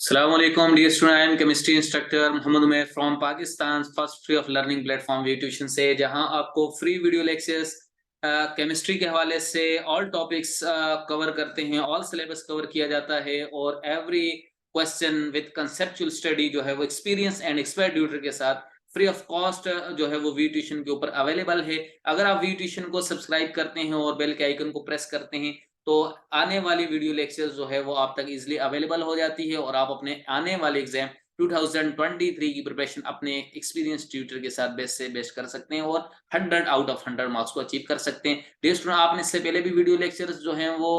Assalamualaikum dear student, I am chemistry instructor Mohammad Umair from Pakistan first free of learning platform we tuition से, जहां आपको free video lectures chemistry के हवाले से all topics cover करते हैं, ऑल सिलेबस कवर किया जाता है और every question with conceptual study जो है वो एक्सपीरियंस एंड एक्सपर्ट ट्यूटर के साथ फ्री ऑफ कॉस्ट जो है वो वी ट्यूशन के ऊपर अवेलेबल है। अगर आप वी ट्यूशन को सब्सक्राइब करते हैं और बेल के आइकन को प्रेस करते हैं तो आने वाली वीडियो लेक्चर्स जो है वो आप तक इजीली अवेलेबल हो जाती है और आप अपने आने वाले एग्जाम 2023 की प्रिपरेशन अपने एक्सपीरियंस ट्यूटर के साथ बेस्ट से बेस्ट कर सकते हैं और 100 आउट ऑफ 100 मार्क्स को अचीव कर सकते हैं। डियर स्टूडेंट, आपने इससे पहले भी वीडियो लेक्चर्स जो हैं वो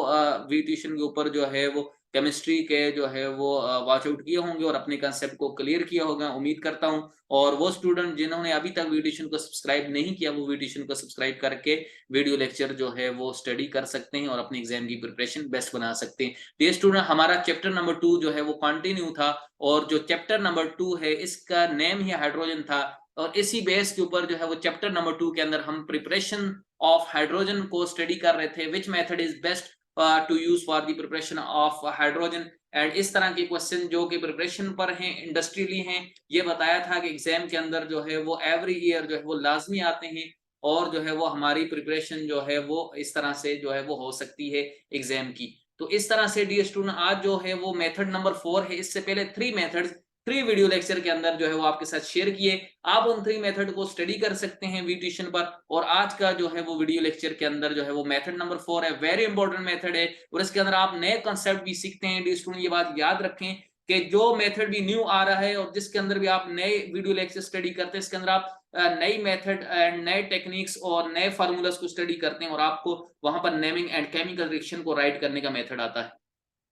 वी ट्यूशन के ऊपर जो है वो केमिस्ट्री के जो है वो वॉच आउट किए होंगे और अपने कंसेप्ट को क्लियर किया होगा, उम्मीद करता हूं। और वो स्टूडेंट जिन्होंने अभी तक वी ट्यूशन को सब्सक्राइब नहीं किया, वो वी ट्यूशन को सब्सक्राइब करके वीडियो लेक्चर जो है वो स्टडी कर सकते हैं और अपने एग्जाम की प्रिपरेशन बेस्ट बना सकते हैं। डियर स्टूडेंट, हमारा चैप्टर नंबर 2 जो है वो कंटिन्यू था और जो चैप्टर नंबर 2 है इसका नेम ही हाइड्रोजन था और इसी बेस के ऊपर जो है वो चैप्टर नंबर 2 के अंदर हम प्रिपरेशन ऑफ हाइड्रोजन को स्टडी कर रहे थे। Which method is best to use for the preparation of hydrogen. And इस तरह के क्वेश्चन जो कि प्रिपरेशन पर हैं, इंडस्ट्रियली हैं, ये बताया था कि एग्जाम के अंदर जो है वो एवरी ईयर जो है वो लाजमी आते हैं और जो है वो हमारी प्रिपरेशन जो है वो इस तरह से जो है वो हो सकती है एग्जाम की। तो इस तरह से डियर स्टूडेंट आज जो है वो मेथड नंबर 4 है। इससे पहले 3 मेथड्स 3 वीडियो लेक्चर के अंदर जो है वो आपके साथ शेयर किए। आप उन 3 मेथड को स्टडी कर सकते हैं वी ट्यूशन पर और आज का जो है वो वीडियो लेक्चर के अंदर जो है वो मेथड नंबर 4 है। वेरी इंपॉर्टेंट मेथड है और इसके अंदर आप नए कॉन्सेप्ट भी सीखते हैं। डियर स्टूडेंट, ये बात याद रखें कि जो मेथड भी न्यू आ रहा है और जिसके अंदर भी आप नए वीडियो लेक्चर स्टडी करते हैं, इसके अंदर आप नई मेथड एंड नए टेक्निक्स और नए फार्मूलाज को स्टडी करते हैं और आपको वहां पर नेमिंग एंड केमिकल रिएक्शन को राइट करने का मेथड आता है।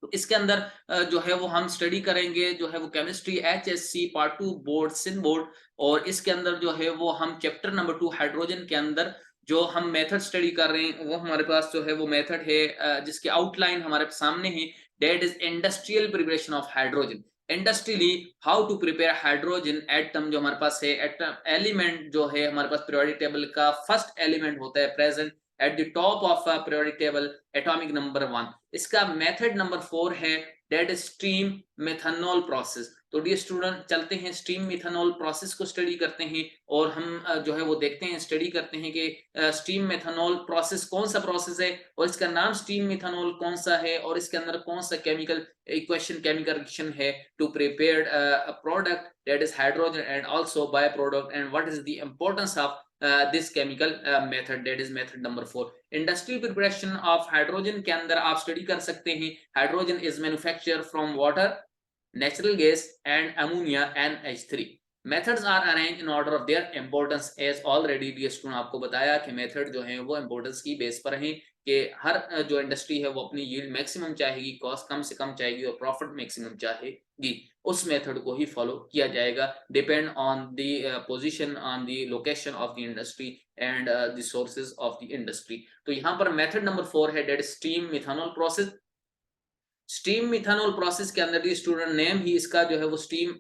तो इसके अंदर जो है वो हम स्टडी करेंगे जो है वो chemistry HSC part 2 board Sindh board और इसके अंदर जो है वो हम चैप्टर नंबर 2 हाइड्रोजन के अंदर जो हम मेथड स्टडी कर रहे हैं वो हमारे पास जो है वो मेथड है जिसके आउटलाइन हमारे सामने है। That is industrial preparation of hydrogen. Industrially how to prepare hydrogen atom जो हमारे पास है, एटम एलिमेंट जो है हमारे पास पीरियोडिक टेबल का फर्स्ट एलिमेंट होता है present at the top of periodic table, atomic number 1। इसका मेथड नंबर 4 है that is steam methanol process. तो डियर स्टूडेंट चलते हैं स्टीम मेथनॉल प्रोसेस को स्टडी करते हैं और हम जो है वो देखते हैं स्टडी करते हैं कि स्टीम मेथनॉल प्रोसेस कौन सा प्रोसेस है और इसका नाम स्टीम मेथनॉल कौन सा है और इसके अंदर कौन सा केमिकल इक्वेशन केमिकल रिएक्शन है to prepare a product that is hydrogen and also by product and what is the importance of this chemical method, that is method number 4। Industrial preparation of hydrogen के अंदर आप study कर सकते हैं hydrogen is manufacture from water, natural gas and ammonia NH3। methods are arranged in order of their importance as already dear student आपको बताया कि method जो है वो इंपॉर्टेंस की बेस पर हैं कि हर जो इंडस्ट्री है वो अपनी यील्ड मैक्सिमम चाहेगी, कॉस्ट कम से कम चाहेगी और प्रॉफिट मैक्सिमम चाहेगी। उस मेथड को ही फॉलो किया जाएगा depend on the position on the location of the industry and the sources of the industry. तो यहाँ पर मेथड नंबर 4 है that is steam methanol process. Steam methanol process के अंदर दी स्टूडेंट नेम ही इसका जो है वो स्टीम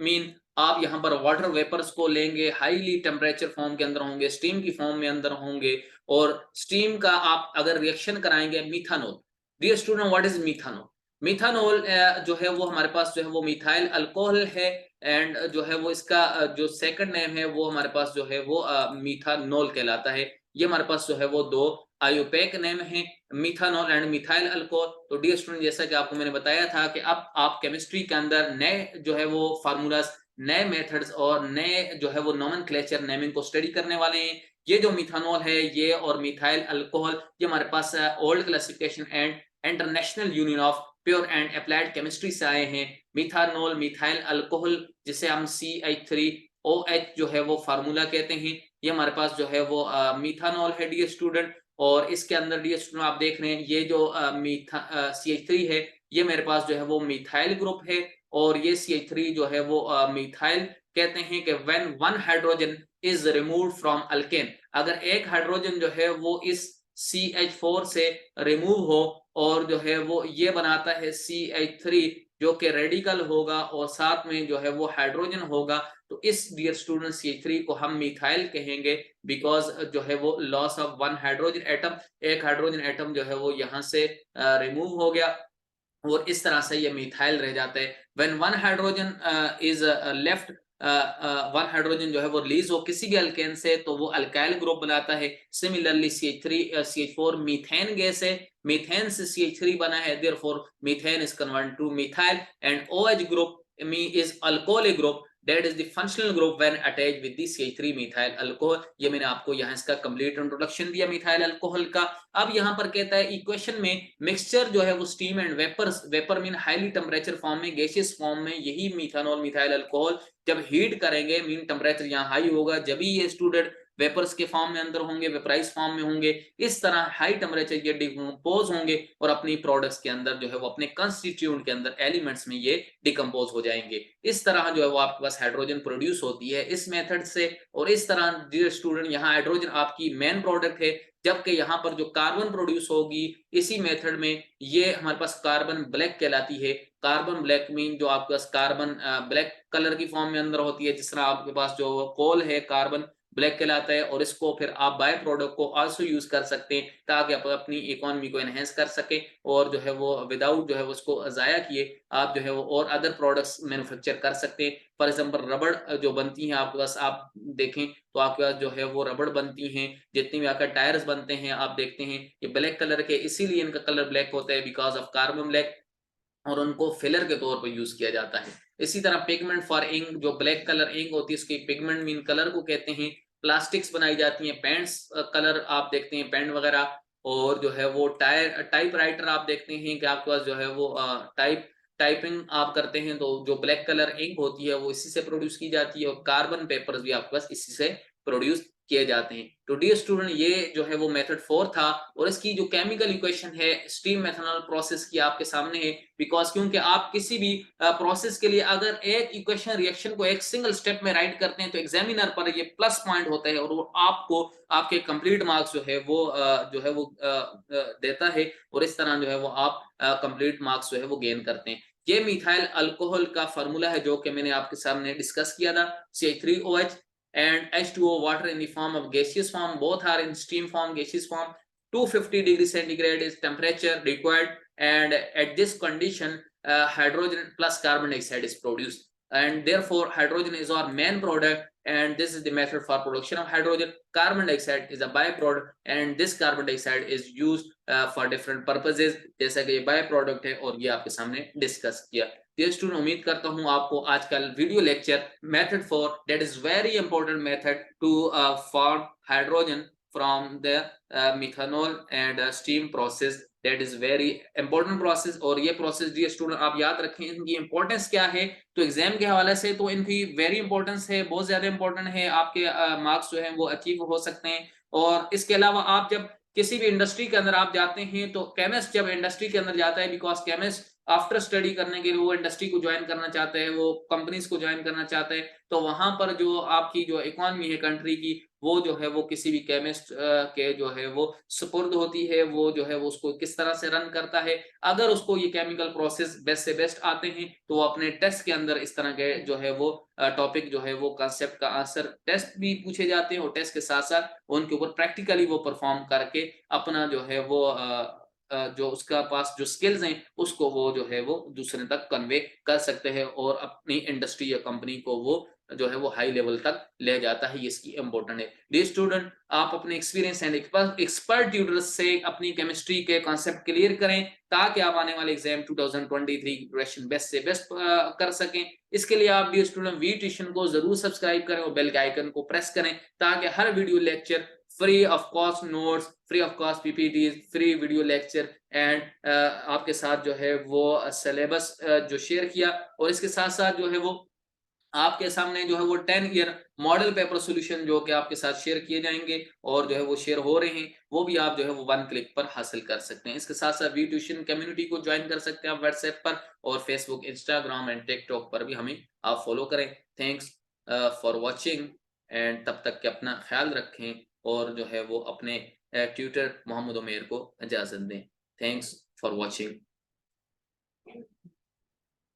मीन आप यहाँ पर वाटर वेपर्स को लेंगे, हाईली टेम्परेचर फॉर्म के अंदर होंगे, स्टीम की फॉर्म में अंदर होंगे और स्टीम का आप अगर रिएक्शन कराएंगे methanol. Dear student, what is methanol? Methanol जो है वो हमारे पास जो है वो मिथाइल अल्कोहल है एंड जो है वो इसका जो सेकंड नेम है वो हमारे पास जो है वो मिथानॉल कहलाता है। ये हमारे पास जो है वो दो आयोपेक नेम है, मिथानॉल एंड मिथाइल अल्कोहल। तो डियर स्टूडेंट, जैसा कि आपको मैंने बताया था कि अब आप केमिस्ट्री के अंदर नए जो है वो फार्मूलाज, नए मेथड्स और नए जो है वो नोमेनक्लेचर नेमिंग को स्टडी करने वाले हैं। ये जो मिथानॉल है ये और मिथाइल अल्कोहल ये हमारे पास old classification and international union of pure and applied chemistry से आए हैं। मिथानॉल मिथाइल अल्कोहल जिसे हम CH3OH जो है वो फार्मूला कहते हैं, ये हमारे पास जो है वो मिथानॉल है डियर स्टूडेंट। और इसके अंदर डियर स्टूडेंट आप देख रहे हैं ये जो CH3 है ये मेरे पास जो है वो मिथाइल ग्रुप है और ये CH3 जो है वो मिथाइल कहते हैं कि when one hydrogen is removed from alkane, अगर एक हाइड्रोजन जो है वो इस CH4 से रिमूव हो और जो है वो ये बनाता है CH3 जो कि रेडिकल होगा और साथ में जो है वो हाइड्रोजन होगा, तो इस डियर स्टूडेंट CH3 को हम मिथाइल कहेंगे बिकॉज जो है वो loss of one hydrogen atom, एक हाइड्रोजन एटम जो है वो यहाँ से रिमूव हो गया और इस तरह से ये मिथाइल रह जाता है। When one hydrogen is left, one hydrogen जो है वो रिलीज हो किसी भी अल्केन से तो वो अल्काइल ग्रुप बनाता है। Similarly CH3 CH4 methane gas है, मीथेन से CH3 बना है, therefore methane is converted two methyl. And OH group me is alcoholic group, that is the functional group when attached with the CH3 methyl alcohol। ये मैंने आपको यहाँ इसका complete introduction दिया मिथाइल अल्कोहल का। अब यहाँ पर कहता है इक्वेशन में मिक्सचर जो है वो steam and vapour, vapour mean highly temperature form में, गैसियस फॉर्म में, यही मिथानॉल मिथाइल अल्कोहल जब हीट करेंगे मीन टेम्परेचर यहाँ हाई होगा, जब ही ये स्टूडेंट वेपर्स के फॉर्म में अंदर होंगे, वेपराइज फॉर्म में होंगे, इस तरह हाई टेम्परेचर ये डिकम्पोज होंगे और अपनी प्रोडक्ट्स के अंदर जो है वो अपने कंस्टिट्यूएंट के अंदर एलिमेंट्स में ये डिकम्पोज हो जाएंगे। इस तरह जो है वो आपके पास हाइड्रोजन प्रोड्यूस होती है इस मेथड से। और इस तरह डियर स्टूडेंट यहाँ हाइड्रोजन आपकी मेन प्रोडक्ट है, जबकि यहाँ पर जो कार्बन प्रोड्यूस होगी इसी मेथड में, ये हमारे पास कार्बन ब्लैक कहलाती है। कार्बन ब्लैक मीन जो आपके पास कार्बन ब्लैक कलर की फॉर्म में अंदर होती है, जिस तरह आपके पास जो कोल है कार्बन ब्लैक कहलाता है। और इसको फिर आप बाय प्रोडक्ट को आल्सो यूज कर सकते हैं ताकि आप अपनी इकोनॉमी को एनहेंस कर सके और जो है वो विदाउट जो है उसको ज़ाया किए आप जो है वो और अदर प्रोडक्ट्स मैन्युफैक्चर कर सकते हैं। फॉर एग्जांपल रबड़ जो बनती हैं आपके पास, आप देखें तो आपके पास जो है वो रबड़ बनती हैं, जितनी भी आपका टायर्स बनते हैं आप देखते हैं ये ब्लैक कलर के, इसीलिए इनका कलर ब्लैक होता है बिकॉज ऑफ कार्बन ब्लैक, और उनको फिलर के तौर पर यूज किया जाता है। इसी तरह पिगमेंट फॉर इंक, जो ब्लैक कलर इंक होती है उसकी पिगमेंट मीन कलर को कहते हैं। प्लास्टिक्स बनाई जाती हैं, पेंट्स कलर आप देखते हैं पेंट वगैरह, और जो है वो टाइप राइटर आप देखते हैं कि आपके पास जो है वो टाइपिंग आप करते हैं तो जो ब्लैक कलर इंक होती है वो इसी से प्रोड्यूस की जाती है, और कार्बन पेपर्स भी आपके पास इसी से प्रोड्यूस किए जाते हैं। तो डियर स्टूडेंट ये जो है वो मेथड 4 था, और इसकी जो केमिकल इक्वेशन है स्टीम मेथनॉल प्रोसेस की आपके सामने है। बिकॉज क्योंकि आप किसी भी प्रोसेस के लिए अगर एक इक्वेशन रिएक्शन को एक सिंगल स्टेप में राइट करते हैं तो एग्जामिनर पर ये प्लस पॉइंट होता है और वो आपको आपके कंप्लीट मार्क्स जो है वो देता है, और इस तरह जो है वो आप कंप्लीट मार्क्स जो है वो गेन करते हैं। ये मिथाइल अल्कोहल का फार्मूला है जो कि मैंने आपके सामने डिस्कस किया था। CH3OH and H2O water in the form of gaseous form, both are in steam form, gaseous form। 250 degree centigrade is temperature required, and at this condition hydrogen plus carbon dioxide is produced, and therefore hydrogen is our main product, and this is the method for production of hydrogen। Carbon dioxide is a byproduct, and this carbon dioxide is used for different purposes, जैसा कि ये by product है और ये आपके सामने discuss किया। Dear student उम्मीद करता हूँ आपको आज का video lecture method 4 that is very important method to form hydrogen from the methanol and steam process, that is very important process. और ये प्रोसेस डियर स्टूडेंट आप याद रखें इनकी इंपॉर्टेंस क्या है, तो एग्जाम के हवाले से तो इनकी वेरी इंपॉर्टेंस है, बहुत ज्यादा इंपॉर्टेंट है, आपके मार्क्स जो है वो अचीव हो सकते हैं। और इसके अलावा आप जब किसी भी इंडस्ट्री के अंदर आप जाते हैं तो केमिस्ट जब इंडस्ट्री के अंदर जाता है, बिकॉज केमिस्ट आफ्टर स्टडी करने के लिए वो इंडस्ट्री को ज्वाइन करना चाहते हैं, वो कंपनीज को ज्वाइन करना चाहते हैं, तो वहां पर जो आपकी जो इकोनॉमी है कंट्री की वो जो है वो किसी भी केमिस्ट के जो है वो सुपुर्द होती है, वो जो है वो उसको किस तरह से रन करता है। अगर उसको ये केमिकल प्रोसेस बेस्ट से बेस्ट आते हैं तो वो अपने टेस्ट के अंदर इस तरह के जो है वो टॉपिक जो है वो कंसेप्ट का आंसर टेस्ट भी पूछे जाते हैं, और टेस्ट के साथ साथ उनके ऊपर प्रैक्टिकली वो परफॉर्म करके अपना जो है वो जो उसका पास जो स्किल्स हैं उसको वो जो है वो दूसरे तक कन्वे कर सकते हैं, और अपनी इंडस्ट्री या कंपनी को वो जो है वो हाई लेवल तक ले जाता है। ये इसकी इंपॉर्टेंट है। डियर स्टूडेंट आप अपने एक्सपीरियंस एंड एक्सपर्ट ट्यूटर्स से अपनी केमिस्ट्री के कॉन्सेप्ट क्लियर करें ताकि आप आने वाले एग्जाम 2023 क्वेश्चन बेस्ट से बेस्ट कर सकें। इसके लिए आप डियर स्टूडेंट वी ट्यूशन को जरूर सब्सक्राइब करें और बेल के आइकन को प्रेस करें ताकि हर video lecture free of cost notes, free of cost PPTs, free video lecture and आपके साथ जो है वो सिलेबस जो शेयर किया, और इसके साथ साथ जो है वो आपके सामने जो है वो 10 ईयर मॉडल पेपर सॉल्यूशन जो कि आपके साथ शेयर किए जाएंगे और जो है वो शेयर हो रहे हैं, वो भी आप जो है वो 1 क्लिक पर हासिल कर सकते हैं। इसके साथ साथ वी ट्यूशन कम्युनिटी को ज्वाइन कर सकते हैं आप व्हाट्सएप पर, और फेसबुक, इंस्टाग्राम एंड टिकटॉक पर भी हमें आप फॉलो करें। थैंक्स फॉर वॉचिंग, एंड तब तक के अपना ख्याल रखें और जो है वो अपने ट्यूटर मोहम्मद उमेर को इजाजत दें। Thanks for watching.